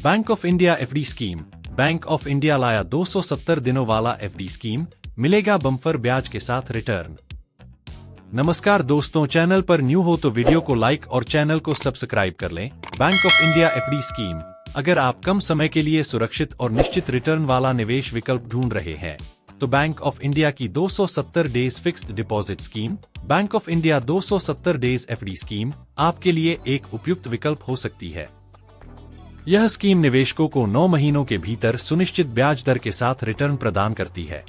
Bank of India FD scheme. Bank of India लाया 270 दिनों वाला एफडी स्कीम, मिलेगा बम्पर ब्याज के साथ रिटर्न। नमस्कार दोस्तों, चैनल पर न्यू हो तो वीडियो को लाइक और चैनल को सब्सक्राइब कर लें। Bank of India FD scheme. अगर आप कम समय के लिए सुरक्षित और निश्चित रिटर्न वाला निवेश विकल्प ढूंढ रहे हैं तो बैंक ऑफ इंडिया की 270 days fixed deposit scheme, bank of India 270 days FD scheme आपके लिए एक उपयुक्त विकल्प हो सकती है। यह स्कीम निवेशकों को 9 महीनों के भीतर सुनिश्चित ब्याज दर के साथ रिटर्न प्रदान करती है।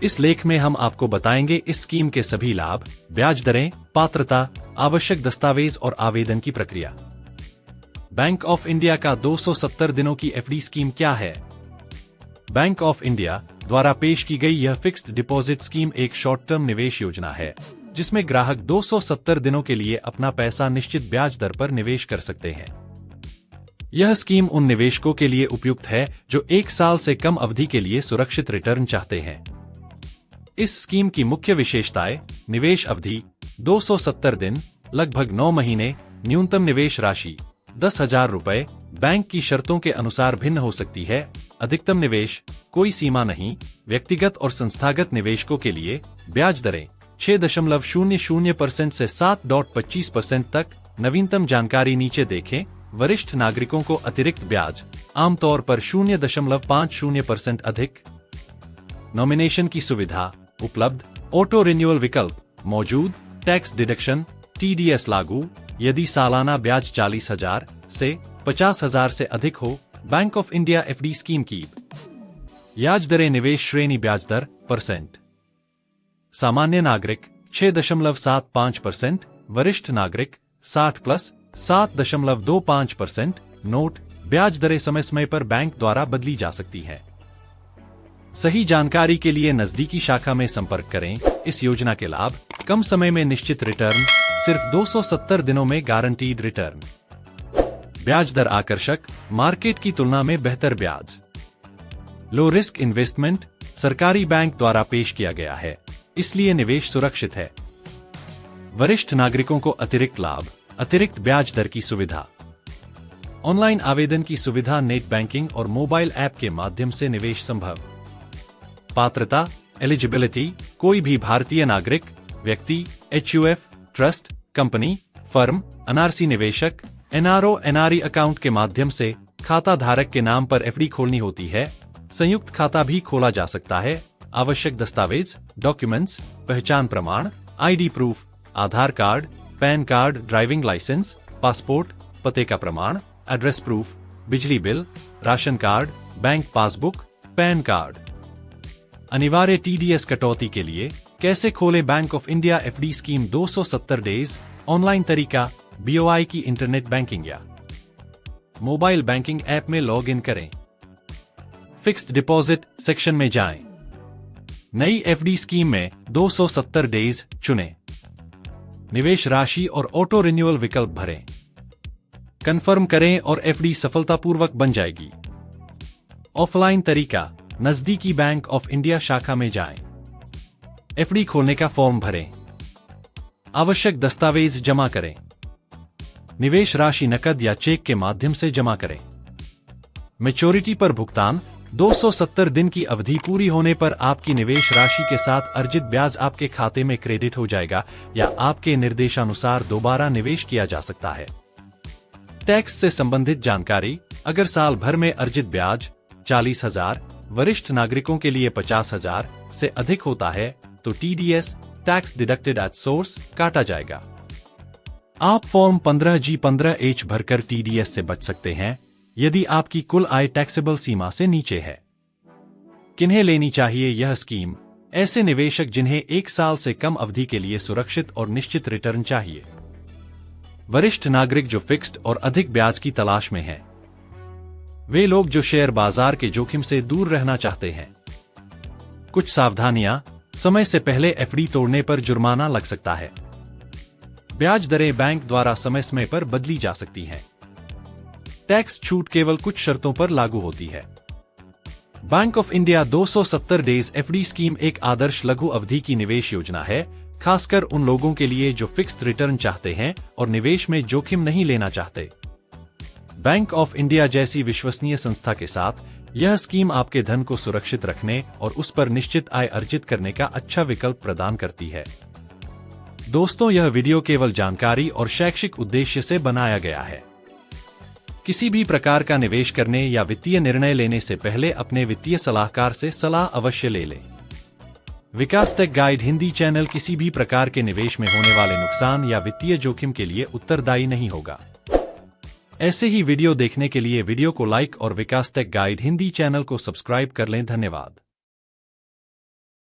इस लेख में हम आपको बताएंगे इस स्कीम के सभी लाभ, ब्याज दरें, पात्रता, आवश्यक दस्तावेज और आवेदन की प्रक्रिया। बैंक ऑफ इंडिया का 270 दिनों की एफडी स्कीम क्या है? बैंक ऑफ इंडिया द्वारा पेश की गई यह फिक्स्ड डिपॉजिट स्कीम एक शॉर्ट टर्म निवेश योजना है जिसमें ग्राहक 270 दिनों के लिए अपना पैसा निश्चित ब्याज दर पर निवेश कर सकते हैं। यह स्कीम उन निवेशकों के लिए उपयुक्त है जो 1 साल से कम अवधि के लिए सुरक्षित रिटर्न चाहते हैं। इस स्कीम की मुख्य विशेषताएं: निवेश अवधि 270 दिन, लगभग 9 महीने, न्यूनतम निवेश राशि 10,000 रुपए, बैंक की शर्तों के अनुसार भिन्न हो सकती है, अधिकतम निवेश, कोई सीमा नहीं, व्यक्तिगत और संस्थागत निवेशकों के लिए, ब्याज दरें 6.00% से 7.25% तक, नवीनतम जानकारी नीचे देखें। वरिष्ठ नागरिकों को अतिरिक्त ब्याज, आमतौर पर 0.50% अधिक। नॉमिनेशन की सुविधा उपलब्ध, ऑटो रिन्यूअल विकल्प मौजूद, टैक्स डिडक्शन, टीडीएस लागू यदि सालाना ब्याज 40,000 से 50,000 से अधिक हो। Bank of India FD scheme की ब्याज दरें निवेश श्रेणी ब्याज दर %। सामान्य नागरिक 6.75%, वरिष्ठ नागरिक 60+ 7.25%। नोट: ब्याज दरें समय समय पर बैंक द्वारा बदली जा सकती हैं। सही जानकारी के लिए नजदीकी शाखा में संपर्क करें। इस योजना के लाभ: कम समय में निश्चित रिटर्न, सिर्फ 270 दिनों में गारंटीड रिटर्न। ब्याज दर आकर्षक, मार्केट की तुलना में बेहतर ब्याज। लो रिस्क इन्वेस्टमेंट, सरकारी बैंक द्वारा पेश किया गया है, इसलिए निवेश सुरक्षित है। वरिष्ठ नागरिकों को अतिरिक्त लाभ, अतिरिक्त ब्याज दर की सुविधा। ऑनलाइन आवेदन की सुविधा, नेट बैंकिंग और मोबाइल ऐप के माध्यम से निवेश संभव। पात्रता, एलिजिबिलिटी, कोई भी भारतीय नागरिक, व्यक्ति, HUF, trust, company, firm, NRC निवेशक, एनआरओ एनआरई अकाउंट के माध्यम से खाता धारक के नाम पर एफडी खोलनी होती है। संयुक्त खाता भी खोला जा सकता है। आवश्यक दस्तावेज, डॉक्यूमेंट्स, पहचान प्रमाण, ID proof, Aadhaar card, PAN card, driving licence, passport, पते का प्रमाण, एड्रेस प्रूफ, बिजली bill, ration card, bank passbook, PAN card. अनिवार्य टीडीएस कटौती के लिए कैसे खोलें Bank of India FD scheme 270 days? Online तरीका, बीओआई की इंटरनेट बैंकिंग या मोबाइल बैंकिंग ऐप में लॉग इन करें। फिक्स्ड डिपॉजिट सेक्शन में जाएं। नई एफडी स्कीम में 270 डेज चुनें। निवेश राशि और ऑटो रिन्यूअल विकल्प भरें। कंफर्म करें और एफडी सफलतापूर्वक बन जाएगी। ऑफलाइन तरीका, नजदीकी बैंक ऑफ इंडिया शाखा में जाएं। एफडी खोलने का फॉर्म भरें। आवश्यक दस्तावेज जमा करें। निवेश राशि नकद या चेक के माध्यम से जमा करें। मैच्योरिटी पर भुगतान, 270 दिन की अवधि पूरी होने पर आपकी निवेश राशि के साथ अर्जित ब्याज आपके खाते में क्रेडिट हो जाएगा या आपके निर्देशानुसार दोबारा निवेश किया जा सकता है। टैक्स से संबंधित जानकारी: अगर साल भर में अर्जित ब्याज 40,000, वरिष्ठ नागरिकों के लिए 50,000 से अधिक होता है तो TDS, tax deducted at source, काटा जाएगा। आप फॉर्म 15G15H भरकर टीडीएस से बच सकते हैं यदि आपकी कुल आय टैक्सेबल सीमा से नीचे है। किन्हें लेनी चाहिए यह स्कीम? ऐसे निवेशक जिन्हें 1 साल से कम अवधि के लिए सुरक्षित और निश्चित रिटर्न चाहिए। वरिष्ठ नागरिक जो फिक्स्ड और अधिक ब्याज की तलाश में हैं। वे लोग जो शेयर बाजार के जोखिम से दूर रहना चाहते हैं। कुछ सावधानियां: समय से पहले एफडी तोड़ने पर जुर्माना लग सकता है। ब्याज दरें बैंक द्वारा समय समय पर बदली जा सकती हैं। टैक्स छूट केवल कुछ शर्तों पर लागू होती है। Bank of India 270 days FD scheme एक आदर्श लघु अवधि की निवेश योजना है, खासकर उन लोगों के लिए जो फिक्स्ड रिटर्न चाहते हैं और निवेश में जोखिम नहीं लेना चाहते। बैंक ऑफ इंडिया जैसी विश्वसनीय संस्था के साथ यह स्कीम आपके धन को सुरक्षित रखने और उस पर निश्चित आय अर्जित करने का अच्छा विकल्प प्रदान करती है। दोस्तों, यह वीडियो केवल जानकारी और शैक्षिक उद्देश्य से बनाया गया है। किसी भी प्रकार का निवेश करने या वित्तीय निर्णय लेने से पहले अपने वित्तीय सलाहकार से सलाह अवश्य ले लें। विकास टेक गाइड हिंदी चैनल किसी भी प्रकार के निवेश में होने वाले नुकसान या वित्तीय जोखिम के लिए उत्तरदायी नहीं होगा। ऐसे ही वीडियो देखने के लिए वीडियो को लाइक और विकास टेक गाइड हिंदी चैनल को सब्सक्राइब कर लें। धन्यवाद।